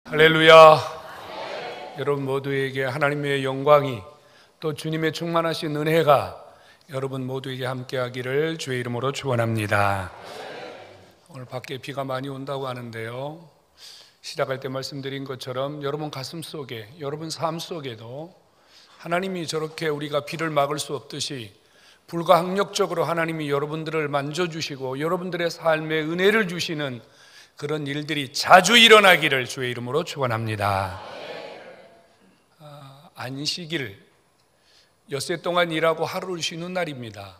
할렐루야. 여러분 모두에게 하나님의 영광이 또 주님의 충만하신 은혜가 여러분 모두에게 함께하기를 주의 이름으로 축원합니다. 오늘 밖에 비가 많이 온다고 하는데요, 시작할 때 말씀드린 것처럼 여러분 가슴 속에, 여러분 삶 속에도 하나님이 저렇게 우리가 비를 막을 수 없듯이 불가항력적으로 하나님이 여러분들을 만져주시고 여러분들의 삶에 은혜를 주시는 그런 일들이 자주 일어나기를 주의 이름으로 축원합니다. 안식일, 엿새 동안 일하고 하루를 쉬는 날입니다.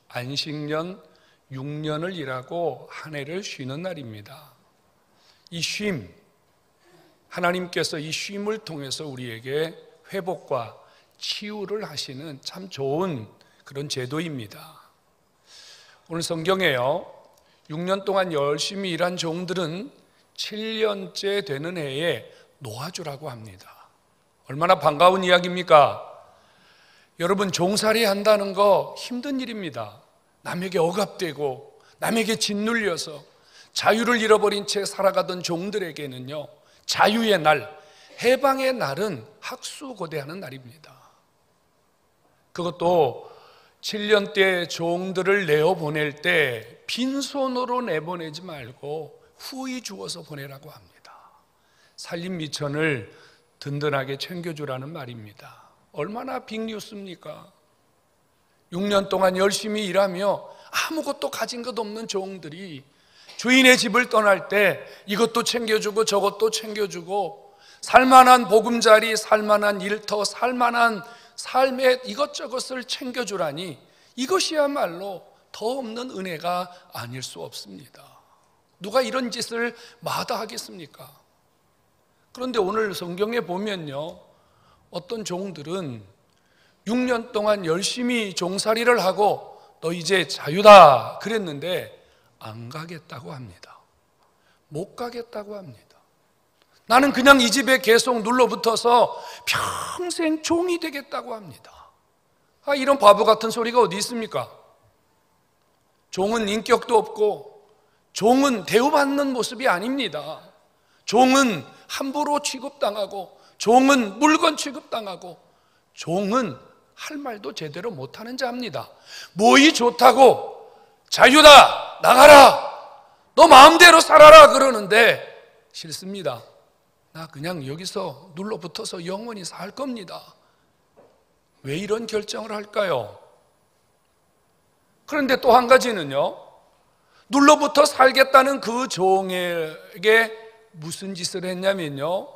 안식년 6년을 일하고 한 해를 쉬는 날입니다. 이 쉼, 하나님께서 이 쉼을 통해서 우리에게 회복과 치유를 하시는 참 좋은 그런 제도입니다. 오늘 성경에요, 6년 동안 열심히 일한 종들은 7년째 되는 해에 놓아주라고 합니다. 얼마나 반가운 이야기입니까? 여러분, 종살이 한다는 거 힘든 일입니다. 남에게 억압되고 남에게 짓눌려서 자유를 잃어버린 채 살아가던 종들에게는요, 자유의 날, 해방의 날은 학수고대하는 날입니다. 그것도 7년째 종들을 내어보낼 때 빈손으로 내보내지 말고 후히 주어서 보내라고 합니다. 살림 미천을 든든하게 챙겨주라는 말입니다. 얼마나 빅뉴스입니까? 6년 동안 열심히 일하며 아무것도 가진 것 없는 종들이 주인의 집을 떠날 때 이것도 챙겨주고 저것도 챙겨주고 살만한 보금자리, 살만한 일터, 살만한 삶의 이것저것을 챙겨주라니 이것이야말로 더 없는 은혜가 아닐 수 없습니다. 누가 이런 짓을 마다하겠습니까? 그런데 오늘 성경에 보면요, 어떤 종들은 6년 동안 열심히 종살이를 하고 너 이제 자유다 그랬는데 안 가겠다고 합니다. 못 가겠다고 합니다. 나는 그냥 이 집에 계속 눌러붙어서 평생 종이 되겠다고 합니다. 이런 바보 같은 소리가 어디 있습니까? 종은 인격도 없고 종은 대우받는 모습이 아닙니다. 종은 함부로 취급당하고 종은 물건 취급당하고 종은 할 말도 제대로 못하는 자입니다. 뭐이 좋다고 자유다, 나가라, 너 마음대로 살아라 그러는데 싫습니다. 나 그냥 여기서 눌러붙어서 영원히 살 겁니다. 왜 이런 결정을 할까요? 그런데 또 한 가지는요, 눌러붙어 살겠다는 그 종에게 무슨 짓을 했냐면요,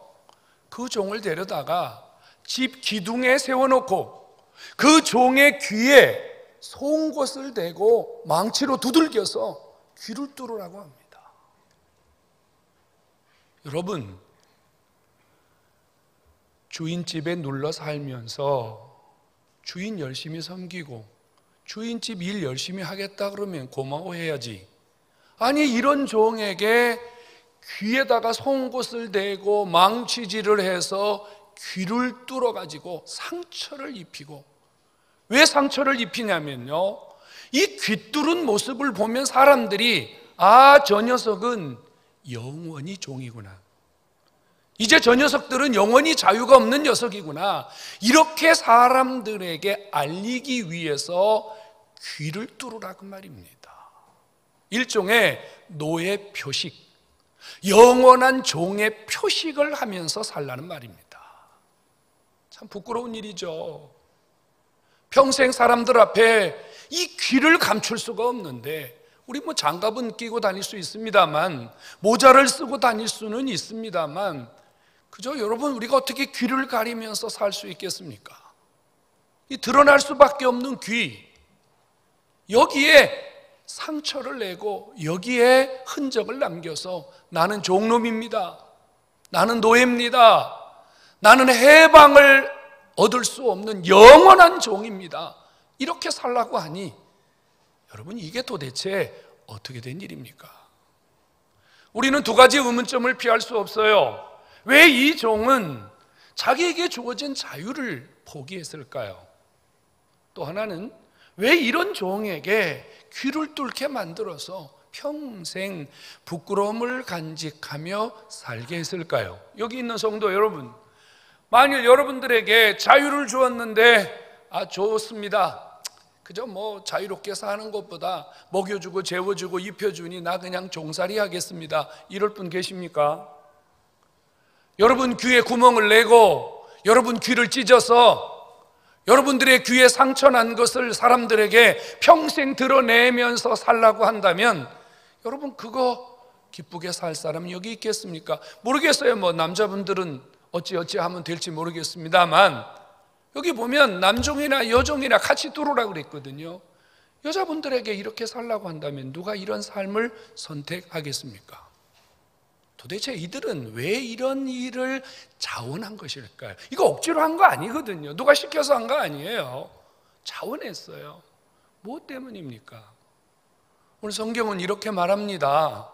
그 종을 데려다가 집 기둥에 세워놓고 그 종의 귀에 송곳을 대고 망치로 두들겨서 귀를 뚫으라고 합니다. 여러분, 주인집에 눌러 살면서 주인 열심히 섬기고 주인집 일 열심히 하겠다 그러면 고마워해야지. 아니, 이런 종에게 귀에다가 송곳을 대고 망치질을 해서 귀를 뚫어가지고 상처를 입히고, 왜 상처를 입히냐면요, 이 귀 뚫은 모습을 보면 사람들이 저 녀석은 영원히 종이구나, 이제 저 녀석들은 영원히 자유가 없는 녀석이구나, 이렇게 사람들에게 알리기 위해서 귀를 뚫으라고 말입니다. 일종의 노예 표식, 영원한 종의 표식을 하면서 살라는 말입니다. 참 부끄러운 일이죠. 평생 사람들 앞에 이 귀를 감출 수가 없는데, 우리 장갑은 끼고 다닐 수 있습니다만, 모자를 쓰고 다닐 수는 있습니다만, 그저 여러분, 우리가 어떻게 귀를 가리면서 살 수 있겠습니까? 이 드러날 수밖에 없는 귀, 여기에 상처를 내고 여기에 흔적을 남겨서 나는 종놈입니다, 나는 노예입니다, 나는 해방을 얻을 수 없는 영원한 종입니다, 이렇게 살라고 하니 여러분, 이게 도대체 어떻게 된 일입니까? 우리는 두 가지 의문점을 피할 수 없어요. 왜 이 종은 자기에게 주어진 자유를 포기했을까요? 또 하나는 왜 이런 종에게 귀를 뚫게 만들어서 평생 부끄러움을 간직하며 살게 했을까요? 여기 있는 성도 여러분, 만일 여러분들에게 자유를 주었는데 좋습니다, 그저 자유롭게 사는 것보다 먹여주고 재워주고 입혀주니 나 그냥 종살이 하겠습니다, 이럴 분 계십니까? 여러분 귀에 구멍을 내고 여러분 귀를 찢어서 여러분들의 귀에 상처 난 것을 사람들에게 평생 드러내면서 살라고 한다면 여러분 그거 기쁘게 살 사람이 여기 있겠습니까? 모르겠어요. 남자분들은 어찌 하면 될지 모르겠습니다만 여기 보면 남종이나 여종이나 같이 뚫으라고 그랬거든요. 여자분들에게 이렇게 살라고 한다면 누가 이런 삶을 선택하겠습니까? 도대체 이들은 왜 이런 일을 자원한 것일까요? 이거 억지로 한 거 아니거든요. 누가 시켜서 한 거 아니에요. 자원했어요. 무엇 때문입니까? 오늘 성경은 이렇게 말합니다.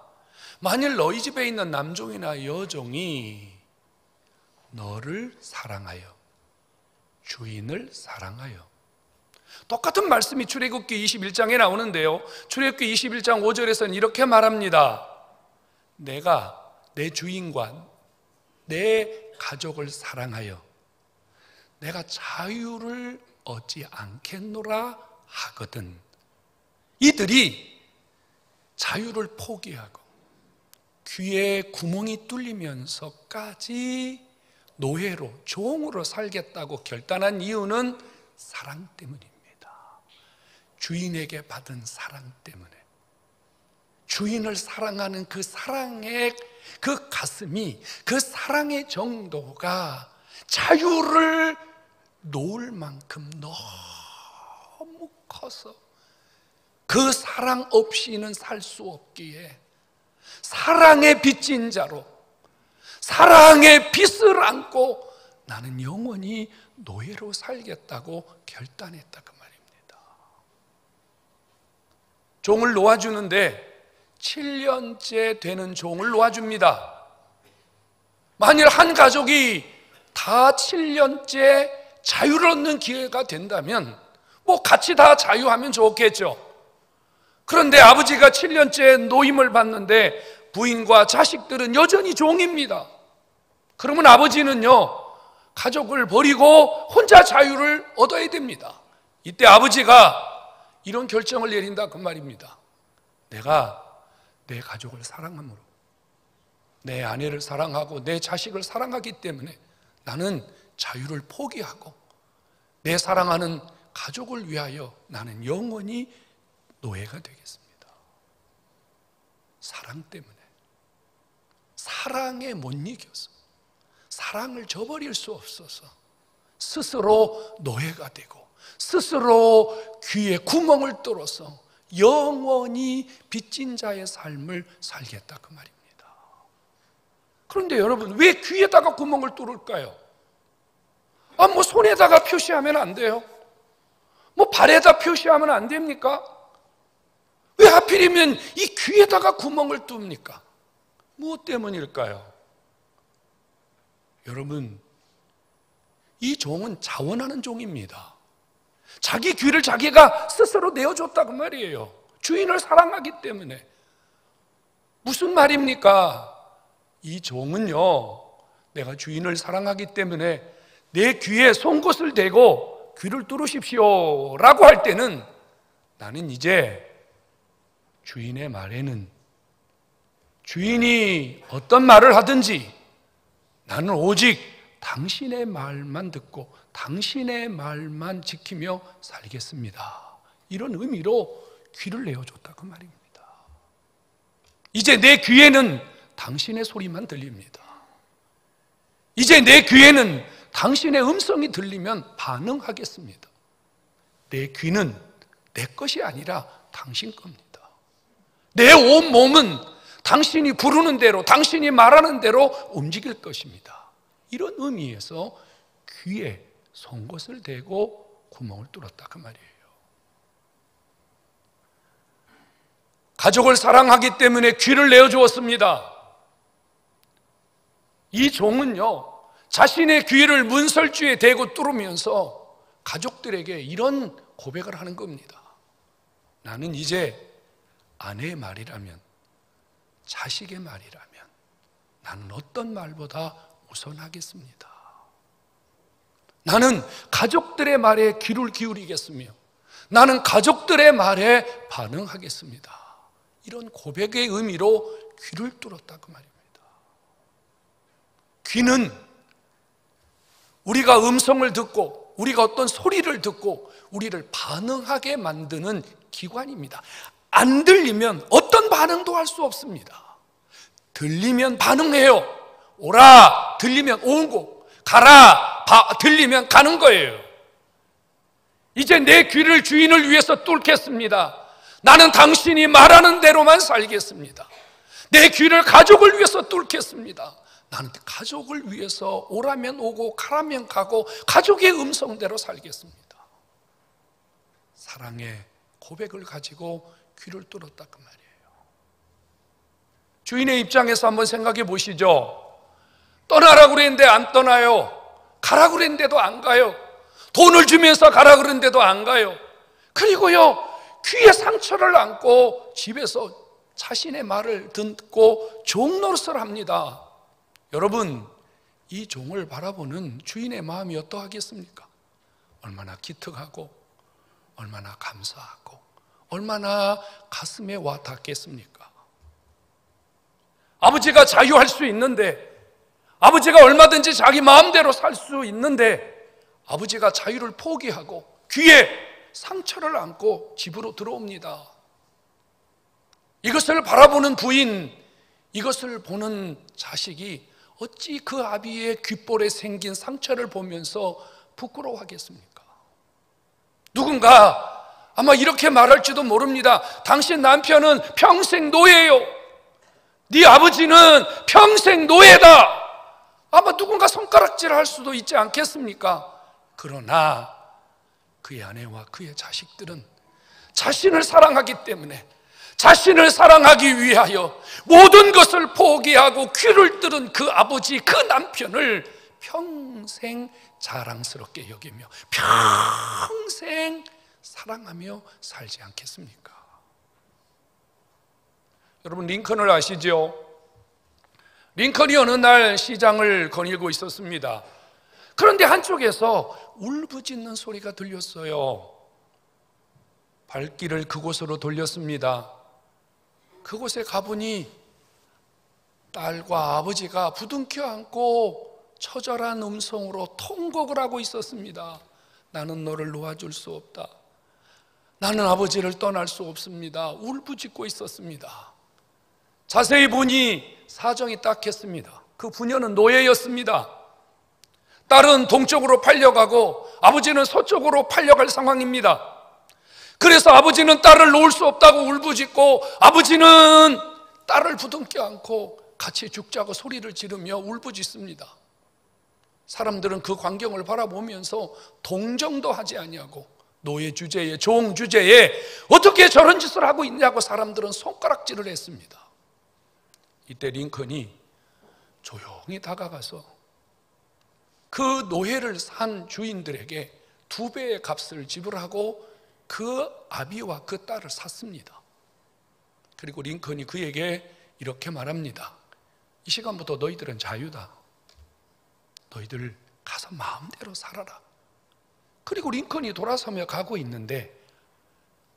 만일 너희 집에 있는 남종이나 여종이 너를 사랑하여, 주인을 사랑하여. 똑같은 말씀이 출애굽기 21장에 나오는데요, 출애굽기 21장 5절에서는 이렇게 말합니다. 내가 내 주인과 내 가족을 사랑하여 내가 자유를 얻지 않겠노라 하거든. 이들이 자유를 포기하고 귀에 구멍이 뚫리면서까지 노예로, 종으로 살겠다고 결단한 이유는 사랑 때문입니다. 주인에게 받은 사랑 때문에. 주인을 사랑하는 그 사랑의 그 가슴이, 그 사랑의 정도가 자유를 놓을 만큼 너무 커서 그 사랑 없이는 살 수 없기에 사랑의 빚진 자로 사랑의 빚을 안고 나는 영원히 노예로 살겠다고 결단했다, 그 말입니다. 종을 놓아주는데 7년째 되는 종을 놓아줍니다. 만일 한 가족이 다 7년째 자유를 얻는 기회가 된다면 같이 다 자유하면 좋겠죠. 그런데 아버지가 7년째 노임을 받는데 부인과 자식들은 여전히 종입니다. 그러면 아버지는요, 가족을 버리고 혼자 자유를 얻어야 됩니다. 이때 아버지가 이런 결정을 내린다, 그 말입니다. 내가 내 가족을 사랑함으로, 내 아내를 사랑하고 내 자식을 사랑하기 때문에 나는 자유를 포기하고 내 사랑하는 가족을 위하여 나는 영원히 노예가 되겠습니다. 사랑 때문에, 사랑에 못 이겨서, 사랑을 저버릴 수 없어서 스스로 노예가 되고 스스로 귀에 구멍을 뚫어서 영원히 빚진 자의 삶을 살겠다, 그 말입니다. 그런데 여러분, 왜 귀에다가 구멍을 뚫을까요? 손에다가 표시하면 안 돼요? 발에다 표시하면 안 됩니까? 왜 하필이면 이 귀에다가 구멍을 뚫습니까? 무엇 때문일까요? 여러분, 이 종은 자원하는 종입니다. 자기 귀를 자기가 스스로 내어줬다, 그 말이에요. 주인을 사랑하기 때문에. 무슨 말입니까? 이 종은요, 내가 주인을 사랑하기 때문에 내 귀에 송곳을 대고 귀를 뚫으십시오 라고 할 때는 나는 이제 주인의 말에는, 주인이 어떤 말을 하든지 나는 오직 당신의 말만 듣고 당신의 말만 지키며 살겠습니다, 이런 의미로 귀를 내어줬다, 그 말입니다. 이제 내 귀에는 당신의 소리만 들립니다. 이제 내 귀에는 당신의 음성이 들리면 반응하겠습니다. 내 귀는 내 것이 아니라 당신 겁니다. 내 온 몸은 당신이 부르는 대로, 당신이 말하는 대로 움직일 것입니다. 이런 의미에서 귀에 송곳을 대고 구멍을 뚫었다, 그 말이에요. 가족을 사랑하기 때문에 귀를 내어주었습니다. 이 종은요, 자신의 귀를 문설주에 대고 뚫으면서 가족들에게 이런 고백을 하는 겁니다. 나는 이제 아내의 말이라면, 자식의 말이라면 나는 어떤 말보다 우선하겠습니다. 나는 가족들의 말에 귀를 기울이겠으며 나는 가족들의 말에 반응하겠습니다. 이런 고백의 의미로 귀를 뚫었다 그 말입니다. 귀는 우리가 음성을 듣고 우리가 어떤 소리를 듣고 우리를 반응하게 만드는 기관입니다. 안 들리면 어떤 반응도 할 수 없습니다. 들리면 반응해요. 오라 들리면 오고, 가라 들리면 가는 거예요. 이제 내 귀를 주인을 위해서 뚫겠습니다. 나는 당신이 말하는 대로만 살겠습니다. 내 귀를 가족을 위해서 뚫겠습니다. 나는 가족을 위해서 오라면 오고 가라면 가고 가족의 음성대로 살겠습니다. 사랑의 고백을 가지고 귀를 뚫었다 그 말이에요. 주인의 입장에서 한번 생각해 보시죠. 떠나라고 그랬는데 안 떠나요. 가라고 그랬는데도 안 가요. 돈을 주면서 가라고 그랬는데도 안 가요. 그리고요, 귀에 상처를 안고 집에서 자신의 말을 듣고 종 노릇을 합니다. 여러분, 이 종을 바라보는 주인의 마음이 어떠하겠습니까? 얼마나 기특하고 얼마나 감사하고 얼마나 가슴에 와 닿겠습니까? 아버지가 자유할 수 있는데, 아버지가 얼마든지 자기 마음대로 살 수 있는데 아버지가 자유를 포기하고 귀에 상처를 안고 집으로 들어옵니다. 이것을 바라보는 부인, 이것을 보는 자식이 어찌 그 아비의 귓볼에 생긴 상처를 보면서 부끄러워하겠습니까? 누군가 아마 이렇게 말할지도 모릅니다. 당신 남편은 평생 노예요. 네 아버지는 평생 노예다. 아마 누군가 손가락질을 할 수도 있지 않겠습니까? 그러나 그의 아내와 그의 자식들은 자신을 사랑하기 때문에, 자신을 사랑하기 위하여 모든 것을 포기하고 귀를 뚫은 그 아버지, 그 남편을 평생 자랑스럽게 여기며 평생 사랑하며 살지 않겠습니까? 여러분, 링컨을 아시죠? 링컨이 어느 날 시장을 거닐고 있었습니다. 그런데 한쪽에서 울부짖는 소리가 들렸어요. 발길을 그곳으로 돌렸습니다. 그곳에 가보니 딸과 아버지가 부둥켜 안고 처절한 음성으로 통곡을 하고 있었습니다. 나는 너를 놓아줄 수 없다. 나는 아버지를 떠날 수 없습니다. 울부짖고 있었습니다. 자세히 보니 사정이 딱했습니다. 그 부녀는 노예였습니다. 딸은 동쪽으로 팔려가고 아버지는 서쪽으로 팔려갈 상황입니다. 그래서 아버지는 딸을 놓을 수 없다고 울부짖고 아버지는 딸을 부둥켜 안고 같이 죽자고 소리를 지르며 울부짖습니다. 사람들은 그 광경을 바라보면서 동정도 하지 아니하고 노예 주제에, 종 주제에 어떻게 저런 짓을 하고 있냐고 사람들은 손가락질을 했습니다. 이때 링컨이 조용히 다가가서 그 노예를 산 주인들에게 2배의 값을 지불하고 그 아비와 그 딸을 샀습니다. 그리고 링컨이 그에게 이렇게 말합니다. 이 시간부터 너희들은 자유다. 너희들 가서 마음대로 살아라. 그리고 링컨이 돌아서며 가고 있는데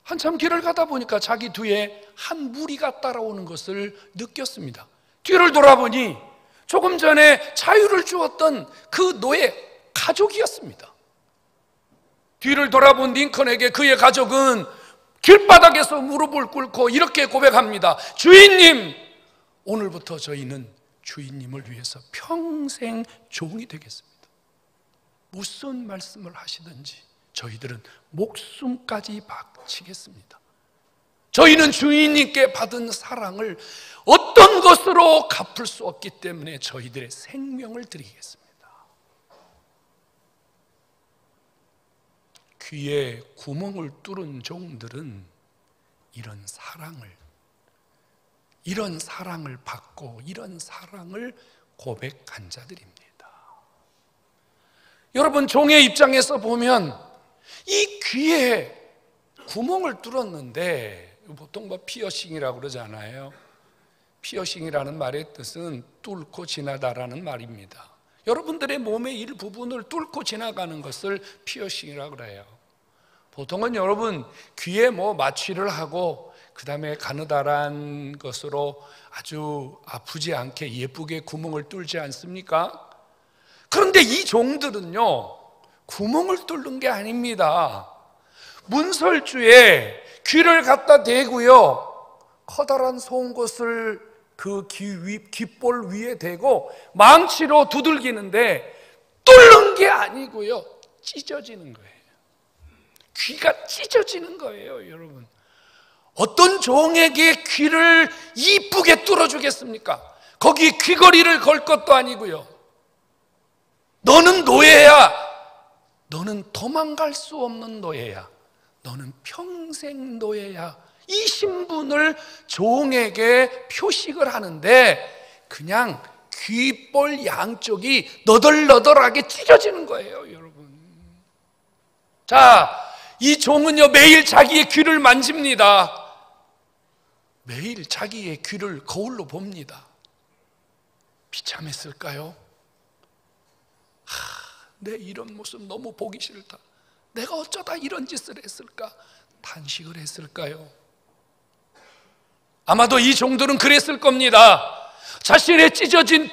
한참 길을 가다 보니까 자기 뒤에 한 무리가 따라오는 것을 느꼈습니다. 뒤를 돌아보니 조금 전에 자유를 주었던 그 노예 가족이었습니다. 뒤를 돌아본 링컨에게 그의 가족은 길바닥에서 무릎을 꿇고 이렇게 고백합니다. 주인님, 오늘부터 저희는 주인님을 위해서 평생 종이 되겠습니다. 무슨 말씀을 하시든지 저희들은 목숨까지 바치겠습니다. 저희는 주인님께 받은 사랑을 어떤 것으로 갚을 수 없기 때문에 저희들의 생명을 드리겠습니다. 귀에 구멍을 뚫은 종들은 이런 사랑을 받고 이런 사랑을 고백한 자들입니다. 여러분, 종의 입장에서 보면 이 귀에 구멍을 뚫었는데 보통 피어싱이라고 그러잖아요. 피어싱이라는 말의 뜻은 뚫고 지나다라는 말입니다. 여러분들의 몸의 일부분을 뚫고 지나가는 것을 피어싱이라고 그래요. 보통은 여러분 귀에 마취를 하고 그 다음에 가느다란 것으로 아주 아프지 않게 예쁘게 구멍을 뚫지 않습니까? 그런데 이 종들은요, 구멍을 뚫는 게 아닙니다. 문설주에 귀를 갖다 대고요, 커다란 송곳을 그 귓볼 위에 대고 망치로 두들기는데 뚫는 게 아니고요, 찢어지는 거예요. 귀가 찢어지는 거예요, 여러분. 어떤 종에게 귀를 이쁘게 뚫어주겠습니까? 거기 귀걸이를 걸 것도 아니고요. 너는 노예야. 너는 도망갈 수 없는 노예야. 너는 평생 노예야. 이 신분을 종에게 표식을 하는데 그냥 귓볼 양쪽이 너덜너덜하게 찢어지는 거예요, 여러분. 자, 이 종은요, 매일 자기의 귀를 만집니다. 매일 자기의 귀를 거울로 봅니다. 비참했을까요? 내 이런 모습 너무 보기 싫다. 내가 어쩌다 이런 짓을 했을까? 탄식을 했을까요? 아마도 이 종들은 그랬을 겁니다. 자신의 찢어진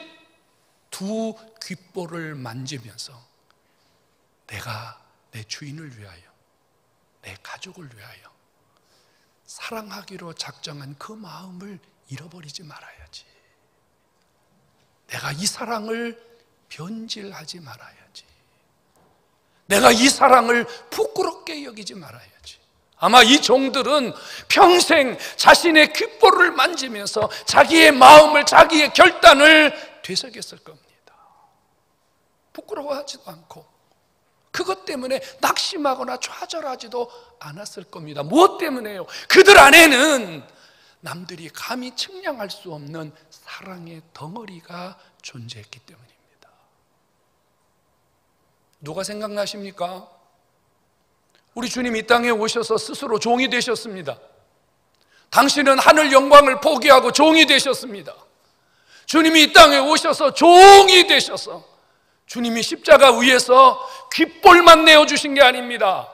두 귓볼을 만지면서 내가 내 주인을 위하여, 내 가족을 위하여 사랑하기로 작정한 그 마음을 잃어버리지 말아야지. 내가 이 사랑을 변질하지 말아야지. 내가 이 사랑을 부끄럽게 여기지 말아야지. 아마 이 종들은 평생 자신의 귓볼을 만지면서 자기의 마음을, 자기의 결단을 되새겼을 겁니다. 부끄러워하지도 않고 그것 때문에 낙심하거나 좌절하지도 않았을 겁니다. 무엇 때문에요? 그들 안에는 남들이 감히 측량할 수 없는 사랑의 덩어리가 존재했기 때문입니다. 누가 생각나십니까? 우리 주님 이 땅에 오셔서 스스로 종이 되셨습니다. 당신은 하늘 영광을 포기하고 종이 되셨습니다. 주님이 이 땅에 오셔서 종이 되셔서 주님이 십자가 위에서 귓볼만 내어주신 게 아닙니다.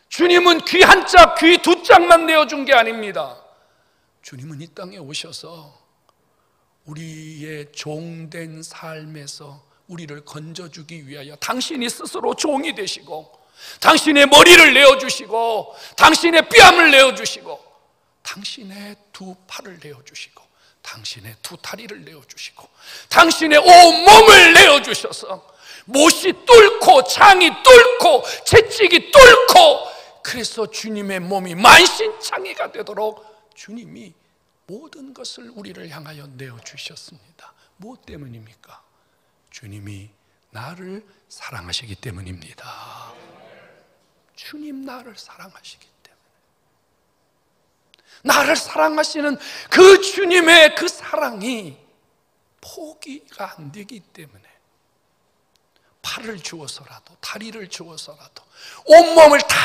주님은 귀 한 짝, 귀 두 짝만 내어준 게 아닙니다. 주님은 이 땅에 오셔서 우리의 종된 삶에서 우리를 건져주기 위하여 당신이 스스로 종이 되시고, 당신의 머리를 내어주시고, 당신의 뺨을 내어주시고, 당신의 두 팔을 내어주시고, 당신의 두 다리를 내어주시고, 당신의 온 몸을 내어주셔서 못이 뚫고 창이 뚫고 채찍이 뚫고, 그래서 주님의 몸이 만신창이가 되도록 주님이 모든 것을 우리를 향하여 내어주셨습니다. 무엇 때문입니까? 주님이 나를 사랑하시기 때문입니다. 주님 나를 사랑하시기 때문에. 나를 사랑하시는 그 주님의 그 사랑이 포기가 안 되기 때문에 팔을 주어서라도, 다리를 주어서라도, 온몸을 다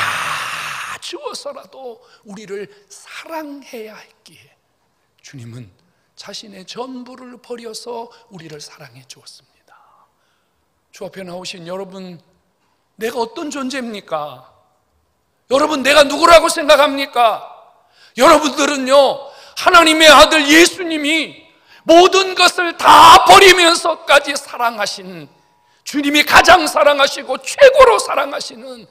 주어서라도 우리를 사랑해야 했기에 주님은 자신의 전부를 버려서 우리를 사랑해 주었습니다. 주 앞에 나오신 여러분, 내가 어떤 존재입니까? 여러분, 내가 누구라고 생각합니까? 여러분들은요, 하나님의 아들 예수님이 모든 것을 다 버리면서까지 사랑하신, 주님이 가장 사랑하시고 최고로 사랑하시는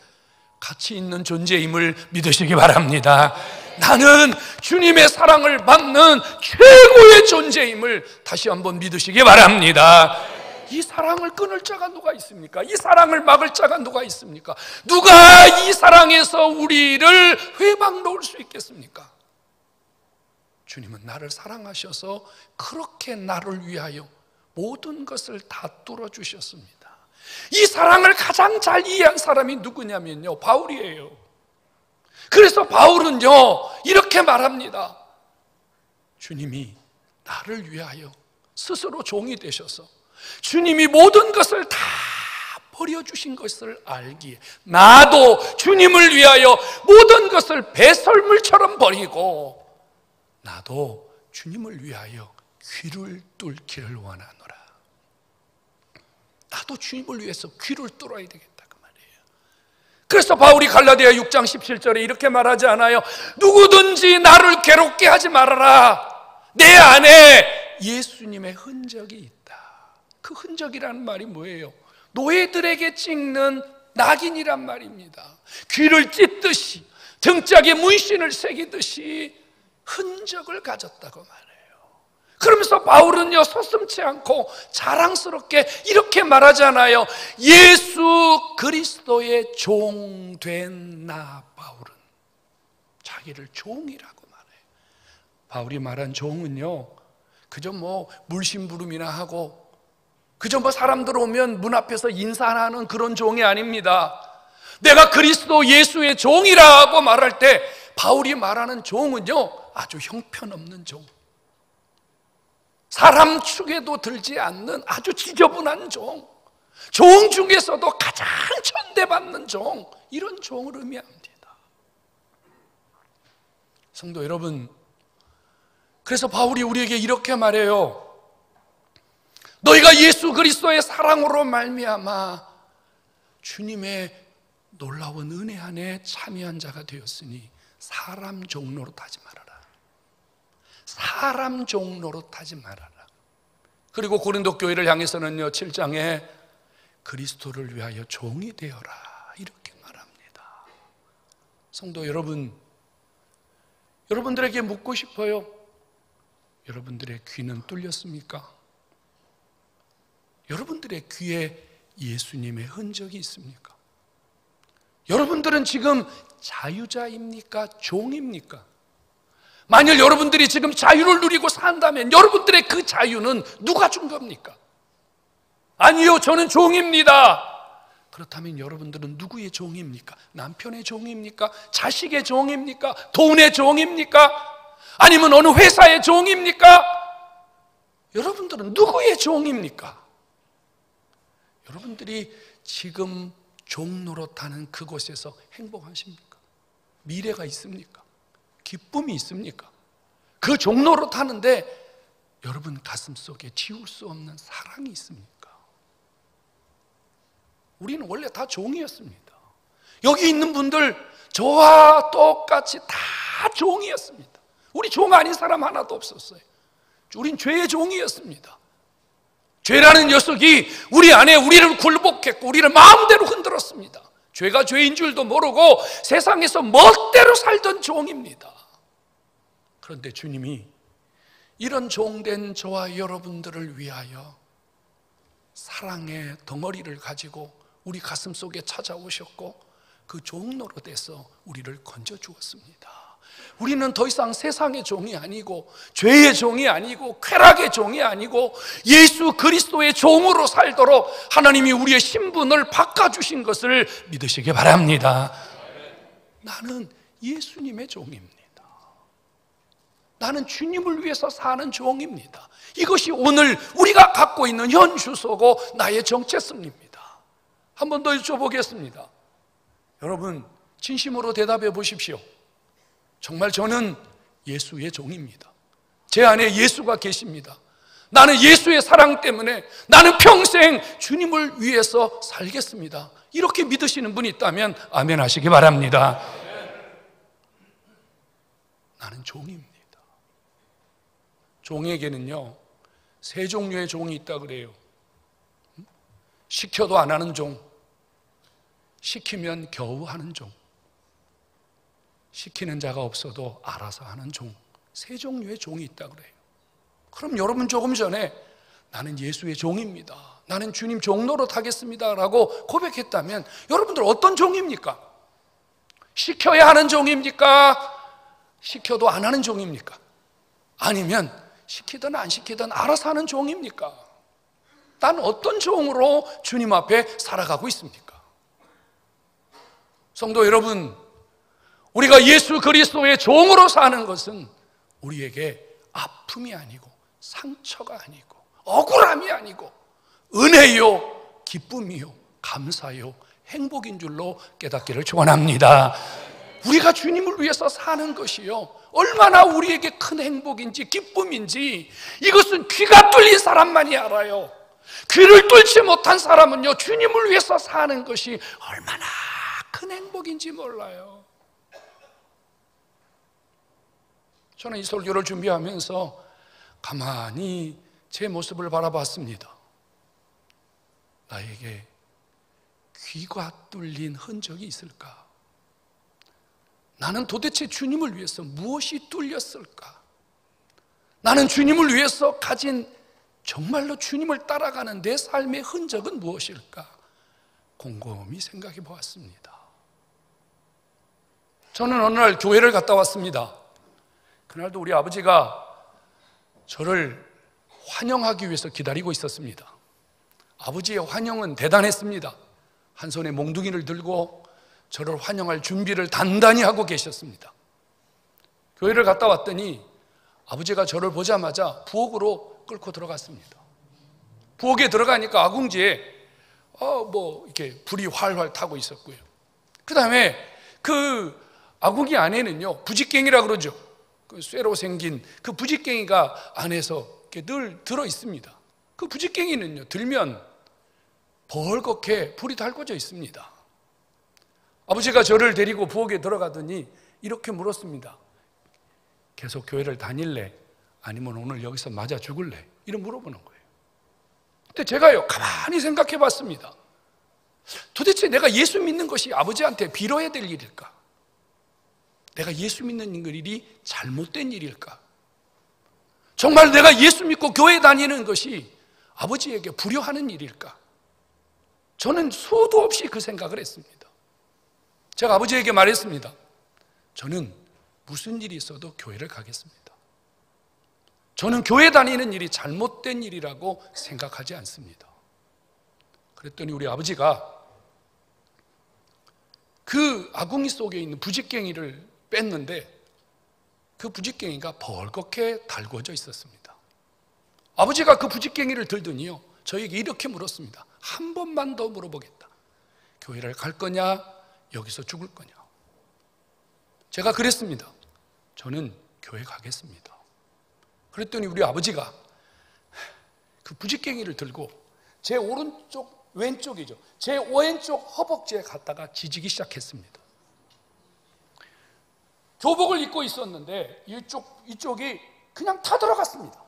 가치 있는 존재임을 믿으시기 바랍니다. 나는 주님의 사랑을 받는 최고의 존재임을 다시 한번 믿으시기 바랍니다. 이 사랑을 끊을 자가 누가 있습니까? 이 사랑을 막을 자가 누가 있습니까? 누가 이 사랑에서 우리를 회방 놓을 수 있겠습니까? 주님은 나를 사랑하셔서 그렇게 나를 위하여 모든 것을 다 뚫어주셨습니다. 이 사랑을 가장 잘 이해한 사람이 누구냐면요, 바울이에요. 그래서 바울은요, 이렇게 말합니다. 주님이 나를 위하여 스스로 종이 되셔서 주님이 모든 것을 다 버려주신 것을 알기에 나도 주님을 위하여 모든 것을 배설물처럼 버리고 나도 주님을 위하여 귀를 뚫기를 원하노라. 나도 주님을 위해서 귀를 뚫어야 되겠다 그 말이에요. 그래서 바울이 갈라디아 6장 17절에 이렇게 말하지 않아요? 누구든지 나를 괴롭게 하지 말아라. 내 안에 예수님의 흔적이 있다. 그 흔적이라는 말이 뭐예요? 노예들에게 찍는 낙인이란 말입니다. 귀를 찢듯이 등짝에 문신을 새기듯이 흔적을 가졌다고 말해요. 그러면서 바울은요 서슴지 않고 자랑스럽게 이렇게 말하잖아요. 예수 그리스도의 종 된 나 바울은, 자기를 종이라고 말해요. 바울이 말한 종은요 그저 뭐 물심부름이나 하고 그저 뭐 사람들 오면 문 앞에서 인사하는 그런 종이 아닙니다. 내가 그리스도 예수의 종이라고 말할 때 바울이 말하는 종은요 아주 형편없는 종, 사람 축에도 들지 않는 아주 지저분한 종, 종 중에서도 가장 천대받는 종, 이런 종을 의미합니다. 성도 여러분, 그래서 바울이 우리에게 이렇게 말해요. 너희가 예수 그리스도의 사랑으로 말미암아 주님의 놀라운 은혜 안에 참여한 자가 되었으니 사람 종로로 타지 말아라. 사람 종로로 타지 말아라. 그리고 고린도 교회를 향해서는요 7장에 그리스도를 위하여 종이 되어라 이렇게 말합니다. 성도 여러분, 여러분들에게 묻고 싶어요. 여러분들의 귀는 뚫렸습니까? 여러분들의 귀에 예수님의 흔적이 있습니까? 여러분들은 지금 자유자입니까? 종입니까? 만일 여러분들이 지금 자유를 누리고 산다면 여러분들의 그 자유는 누가 준 겁니까? 아니요, 저는 종입니다. 그렇다면 여러분들은 누구의 종입니까? 남편의 종입니까? 자식의 종입니까? 돈의 종입니까? 아니면 어느 회사의 종입니까? 여러분들은 누구의 종입니까? 여러분들이 지금 종 노릇하는 그곳에서 행복하십니까? 미래가 있습니까? 기쁨이 있습니까? 그 종 노릇하는데 여러분 가슴 속에 지울 수 없는 사랑이 있습니까? 우리는 원래 다 종이었습니다. 여기 있는 분들 저와 똑같이 다 종이었습니다. 우리 종 아닌 사람 하나도 없었어요. 우린 죄의 종이었습니다. 죄라는 녀석이 우리 안에 우리를 굴복했고 우리를 마음대로 흔들었습니다. 죄가 죄인 줄도 모르고 세상에서 멋대로 살던 종입니다. 그런데 주님이 이런 종된 저와 여러분들을 위하여 사랑의 덩어리를 가지고 우리 가슴 속에 찾아오셨고 그 종노릇에서 우리를 건져주었습니다. 우리는 더 이상 세상의 종이 아니고 죄의 종이 아니고 쾌락의 종이 아니고 예수 그리스도의 종으로 살도록 하나님이 우리의 신분을 바꿔주신 것을 믿으시기 바랍니다. 나는 예수님의 종입니다. 나는 주님을 위해서 사는 종입니다. 이것이 오늘 우리가 갖고 있는 현 주소고 나의 정체성입니다. 한 번 더 여쭤보겠습니다. 여러분 진심으로 대답해 보십시오. 정말 저는 예수의 종입니다. 제 안에 예수가 계십니다. 나는 예수의 사랑 때문에 나는 평생 주님을 위해서 살겠습니다. 이렇게 믿으시는 분이 있다면 아멘 하시기 바랍니다. 나는 종입니다. 종에게는요 세 종류의 종이 있다 그래요. 시켜도 안 하는 종, 시키면 겨우 하는 종, 시키는 자가 없어도 알아서 하는 종, 세 종류의 종이 있다 그래요. 그럼 여러분 조금 전에 나는 예수의 종입니다, 나는 주님 종노릇 하겠습니다 라고 고백했다면 여러분들 어떤 종입니까? 시켜야 하는 종입니까? 시켜도 안 하는 종입니까? 아니면 시키든 안 시키든 알아서 하는 종입니까? 난 어떤 종으로 주님 앞에 살아가고 있습니까? 성도 여러분, 우리가 예수 그리스도의 종으로 사는 것은 우리에게 아픔이 아니고 상처가 아니고 억울함이 아니고 은혜요 기쁨이요 감사요, 행복인 줄로 깨닫기를 축원합니다. 우리가 주님을 위해서 사는 것이요, 얼마나 우리에게 큰 행복인지 기쁨인지 이것은 귀가 뚫린 사람만이 알아요. 귀를 뚫지 못한 사람은요, 주님을 위해서 사는 것이 얼마나 큰 행복인지 몰라요. 저는 이 설교를 준비하면서 가만히 제 모습을 바라봤습니다. 나에게 귀가 뚫린 흔적이 있을까? 나는 도대체 주님을 위해서 무엇이 뚫렸을까? 나는 주님을 위해서 가진 정말로 주님을 따라가는 내 삶의 흔적은 무엇일까? 곰곰이 생각해 보았습니다. 저는 어느 날 교회를 갔다 왔습니다. 그날도 우리 아버지가 저를 환영하기 위해서 기다리고 있었습니다. 아버지의 환영은 대단했습니다. 한 손에 몽둥이를 들고 저를 환영할 준비를 단단히 하고 계셨습니다. 교회를 갔다 왔더니 아버지가 저를 보자마자 부엌으로 끌고 들어갔습니다. 부엌에 들어가니까 아궁지에 이렇게 불이 활활 타고 있었고요. 그 다음에 그 아궁이 안에는요, 부직갱이라 그러죠. 그 쇠로 생긴 그 부직갱이가 안에서 이렇게 늘 들어 있습니다. 그 부직갱이는요, 들면 벌겋게 불이 달궈져 있습니다. 아버지가 저를 데리고 부엌에 들어가더니 이렇게 물었습니다. 계속 교회를 다닐래? 아니면 오늘 여기서 맞아 죽을래? 이런 물어보는 거예요. 근데 제가요, 가만히 생각해 봤습니다. 도대체 내가 예수 믿는 것이 아버지한테 빌어야 될 일일까? 내가 예수 믿는 일이 잘못된 일일까? 정말 내가 예수 믿고 교회 다니는 것이 아버지에게 불효하는 일일까? 저는 수도 없이 그 생각을 했습니다. 제가 아버지에게 말했습니다. 저는 무슨 일이 있어도 교회를 가겠습니다. 저는 교회 다니는 일이 잘못된 일이라고 생각하지 않습니다. 그랬더니 우리 아버지가 그 아궁이 속에 있는 부직갱이를 뺐는데 그 부직갱이가 벌겋게 달궈져 있었습니다. 아버지가 그 부직갱이를 들더니요, 저에게 이렇게 물었습니다. 한 번만 더 물어보겠다. 교회를 갈 거냐, 여기서 죽을 거냐? 제가 그랬습니다. 저는 교회 가겠습니다. 그랬더니 우리 아버지가 그 부직갱이를 들고 제 오른쪽, 왼쪽이죠, 제 왼쪽 허벅지에 갖다가 지지기 시작했습니다. 교복을 입고 있었는데 이쪽이 그냥 타들어갔습니다.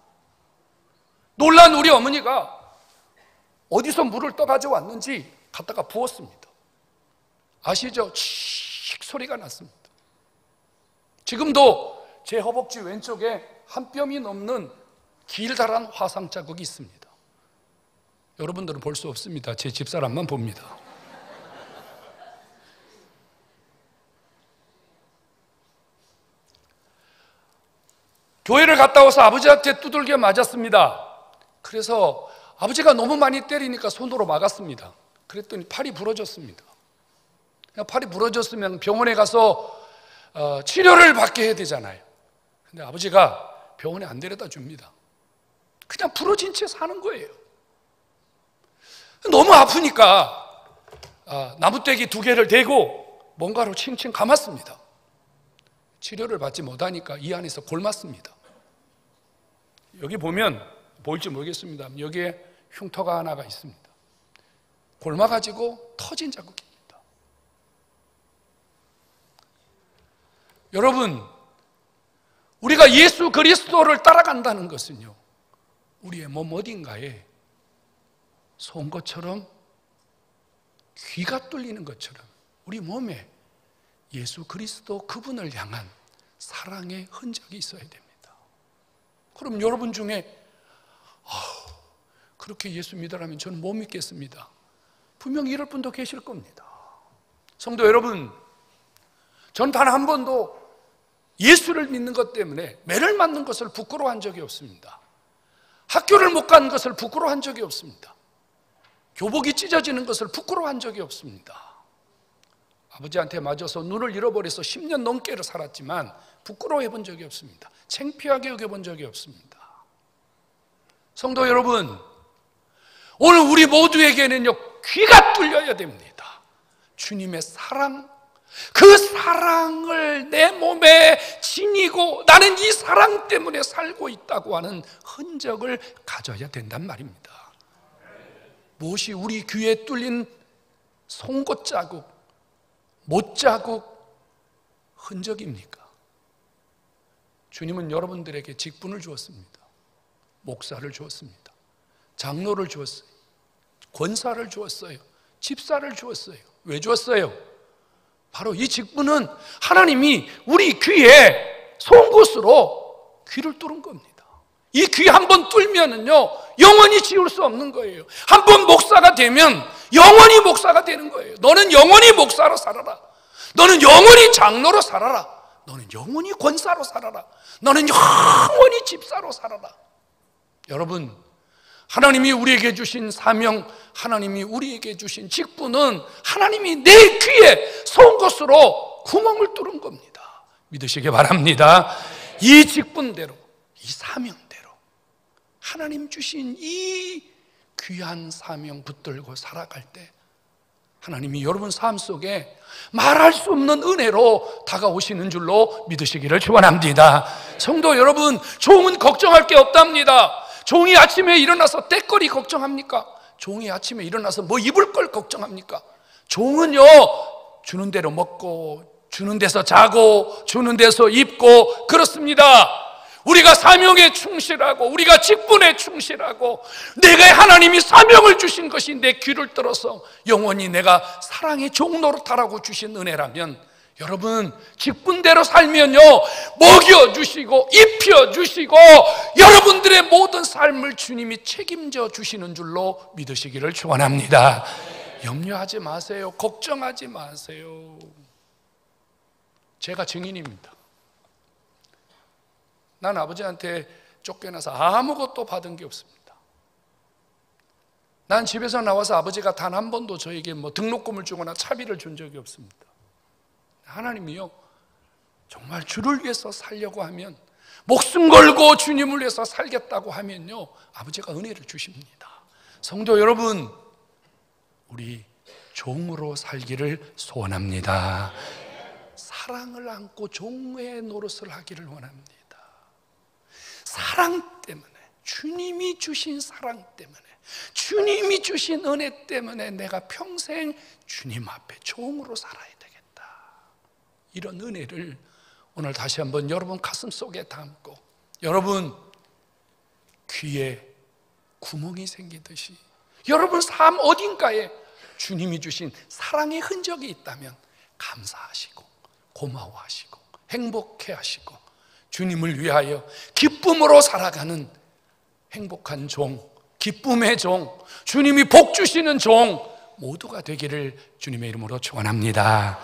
놀란 우리 어머니가 어디서 물을 떠가져 왔는지 갖다가 부었습니다. 아시죠? 칙 소리가 났습니다. 지금도 제 허벅지 왼쪽에 한 뼘이 넘는 길다란 화상 자국이 있습니다. 여러분들은 볼 수 없습니다. 제 집사람만 봅니다. 교회를 갔다 와서 아버지한테 두들겨 맞았습니다. 그래서 아버지가 너무 많이 때리니까 손으로 막았습니다. 그랬더니 팔이 부러졌습니다. 팔이 부러졌으면 병원에 가서 치료를 받게 해야 되잖아요. 근데 아버지가 병원에 안 데려다 줍니다. 그냥 부러진 채 사는 거예요. 너무 아프니까 나무떼기 2개를 대고 뭔가로 칭칭 감았습니다. 치료를 받지 못하니까 이 안에서 골맞습니다. 여기 보면 보일지 모르겠습니다. 여기에 흉터가 하나가 있습니다. 골마가지고 터진 자국입니다. 여러분, 우리가 예수 그리스도를 따라간다는 것은요, 우리의 몸 어딘가에 선 것처럼, 귀가 뚫리는 것처럼 우리 몸에 예수 그리스도 그분을 향한 사랑의 흔적이 있어야 됩니다. 그럼 여러분 중에 그렇게 예수 믿으라면 저는 못 믿겠습니다. 분명히 이럴 분도 계실 겁니다. 성도 여러분, 전 단 한 번도 예수를 믿는 것 때문에 매를 맞는 것을 부끄러워한 적이 없습니다. 학교를 못 간 것을 부끄러워한 적이 없습니다. 교복이 찢어지는 것을 부끄러워한 적이 없습니다. 아버지한테 맞아서 눈을 잃어버려서 10년 넘게를 살았지만 부끄러워해 본 적이 없습니다. 창피하게 여겨본 적이 없습니다. 성도 여러분, 오늘 우리 모두에게는요, 귀가 뚫려야 됩니다. 주님의 사랑, 그 사랑을 내 몸에 지니고 나는 이 사랑 때문에 살고 있다고 하는 흔적을 가져야 된단 말입니다. 무엇이 우리 귀에 뚫린 송곳 자국, 못 자국, 흔적입니까? 주님은 여러분들에게 직분을 주었습니다. 목사를 주었습니다. 장로를 주었어요. 권사를 주었어요. 집사를 주었어요. 왜 주었어요? 바로 이 직분은 하나님이 우리 귀에 송곳으로 귀를 뚫은 겁니다. 이 귀 한 번 뚫면은요, 영원히 지울 수 없는 거예요. 한 번 목사가 되면 영원히 목사가 되는 거예요. 너는 영원히 목사로 살아라. 너는 영원히 장로로 살아라. 너는 영원히 권사로 살아라. 너는 영원히 집사로 살아라. 여러분, 하나님이 우리에게 주신 사명, 하나님이 우리에게 주신 직분은 하나님이 내 귀에 송곳으로 구멍을 뚫은 겁니다. 믿으시기 바랍니다. 이 직분대로, 이 사명대로 하나님 주신 이 귀한 사명 붙들고 살아갈 때 하나님이 여러분 삶 속에 말할 수 없는 은혜로 다가오시는 줄로 믿으시기를 축원합니다. 성도 여러분, 종은 걱정할 게 없답니다. 종이 아침에 일어나서 때거리 걱정합니까? 종이 아침에 일어나서 뭐 입을 걸 걱정합니까? 종은요, 주는 대로 먹고 주는 데서 자고 주는 데서 입고 그렇습니다. 우리가 사명에 충실하고 우리가 직분에 충실하고 내가 하나님이 사명을 주신 것이 내 귀를 들어서 영원히 내가 사랑의 종노릇하라고 주신 은혜라면 여러분, 직분대로 살면요, 먹여주시고 입혀주시고 여러분들의 모든 삶을 주님이 책임져 주시는 줄로 믿으시기를 축원합니다. 염려하지 마세요. 걱정하지 마세요. 제가 증인입니다. 난 아버지한테 쫓겨나서 아무것도 받은 게 없습니다. 난 집에서 나와서 아버지가 단 한 번도 저에게 뭐 등록금을 주거나 차비를 준 적이 없습니다. 하나님이요, 정말 주를 위해서 살려고 하면, 목숨 걸고 주님을 위해서 살겠다고 하면요, 아버지가 은혜를 주십니다. 성도 여러분, 우리 종으로 살기를 소원합니다. 사랑을 안고 종의 노릇을 하기를 원합니다. 사랑 때문에, 주님이 주신 사랑 때문에, 주님이 주신 은혜 때문에 내가 평생 주님 앞에 종으로 살아야 되겠다. 이런 은혜를 오늘 다시 한번 여러분 가슴 속에 담고, 여러분 귀에 구멍이 생기듯이 여러분 삶 어딘가에 주님이 주신 사랑의 흔적이 있다면 감사하시고 고마워하시고 행복해하시고 주님을 위하여 기쁨으로 살아가는 행복한 종, 기쁨의 종, 주님이 복 주시는 종 모두가 되기를 주님의 이름으로 축원합니다.